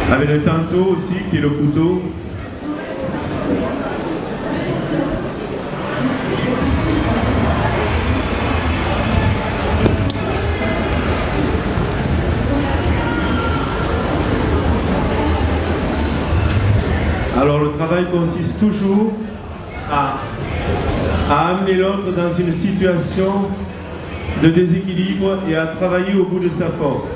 Avec le tanto aussi, qui est le couteau. Alors le travail consiste toujours à amener l'autre dans une situation de déséquilibre et à travailler au bout de sa force.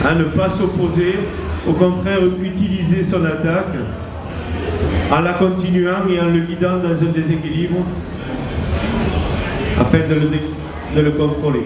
À ne pas s'opposer, au contraire utiliser son attaque en la continuant et en le guidant dans un déséquilibre afin de le contrôler.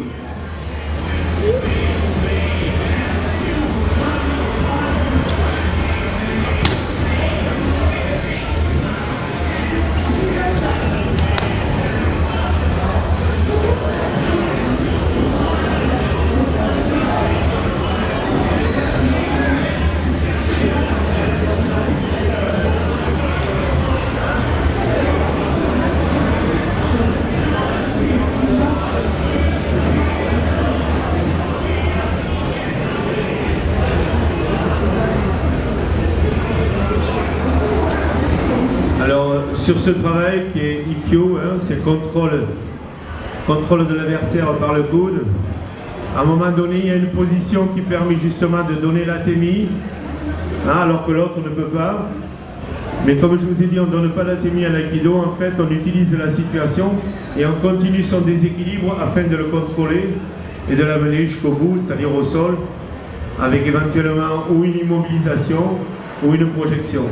Sur ce travail qui est Ikkyo, c'est contrôle de l'adversaire par le coude. À un moment donné, il y a une position qui permet justement de donner l'atemi, alors que l'autre ne peut pas. Mais comme je vous ai dit, on ne donne pas l'atemi à l'aïkido. En fait, on utilise la situation et on continue son déséquilibre afin de le contrôler et de l'amener jusqu'au bout, c'est-à-dire au sol, avec éventuellement ou une immobilisation ou une projection.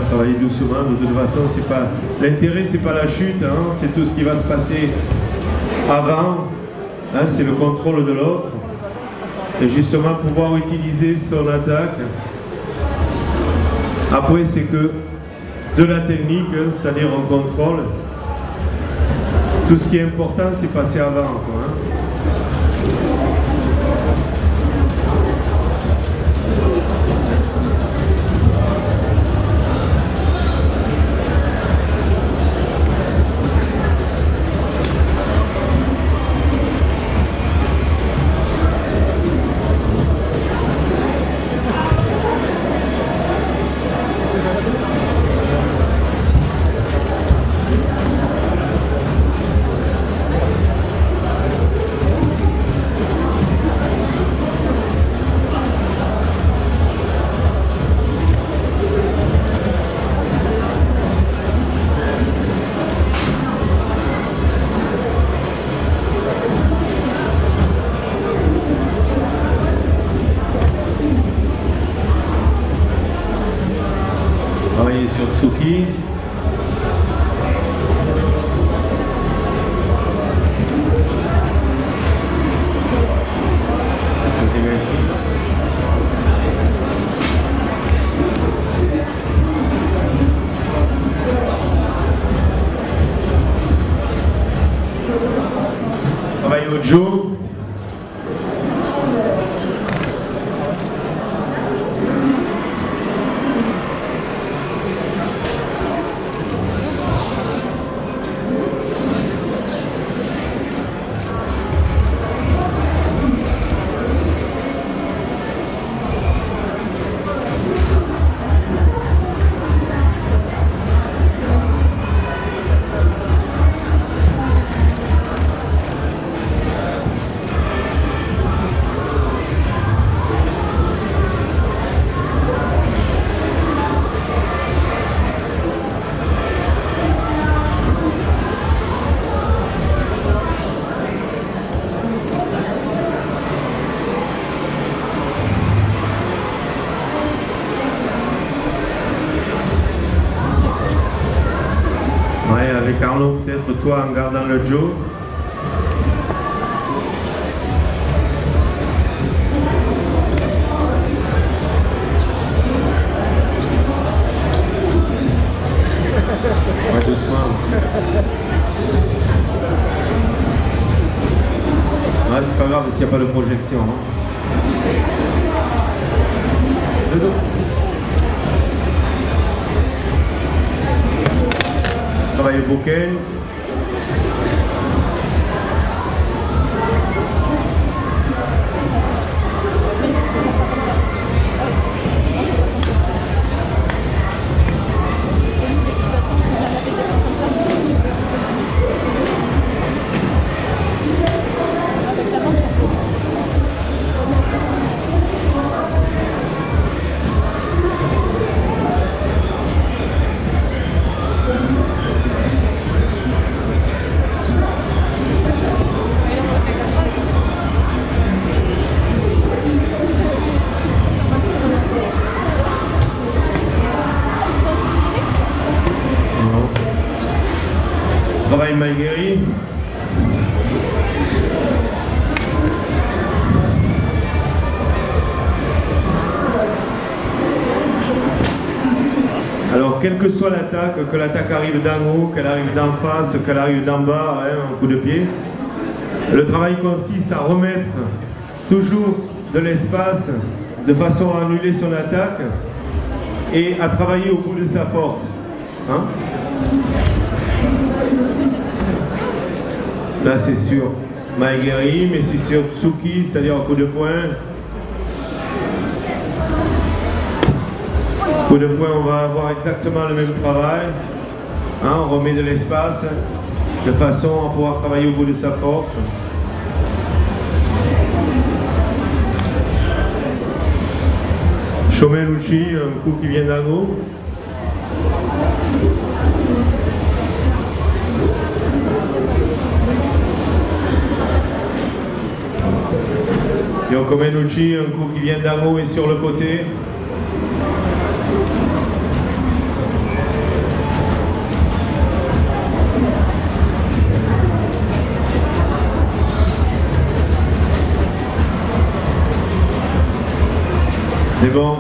Travailler doucement, de toute façon, l'intérêt, c'est pas la chute, c'est tout ce qui va se passer avant, c'est le contrôle de l'autre, et justement pouvoir utiliser son attaque. Après, c'est que de la technique, c'est-à-dire on contrôle. Tout ce qui est important, c'est passer avant, quoi, Travailler sur Tsuki. Travailler au Jo. Avec Arnaud, peut-être toi en gardant le Jo. Ouais, doucement. Ouais, c'est pas grave s'il n'y a pas de projection. Travail au bouquet. Travail Maïgueri. Alors, quelle que soit l'attaque, que l'attaque arrive d'en haut, qu'elle arrive d'en face, qu'elle arrive d'en bas, un coup de pied, le travail consiste à remettre toujours de l'espace de façon à annuler son attaque et à travailler au bout de sa force. Hein? Là, c'est sur Maïgueri, mais c'est sur Tsuki, c'est-à-dire au coup de poing. Coup de poing, on va avoir exactement le même travail. Hein, on remet de l'espace de façon à pouvoir travailler au bout de sa force. Shomenuchi, un coup qui vient d'en haut. Yokomenuchi, un coup qui vient d'en haut et sur le côté. C'est bon.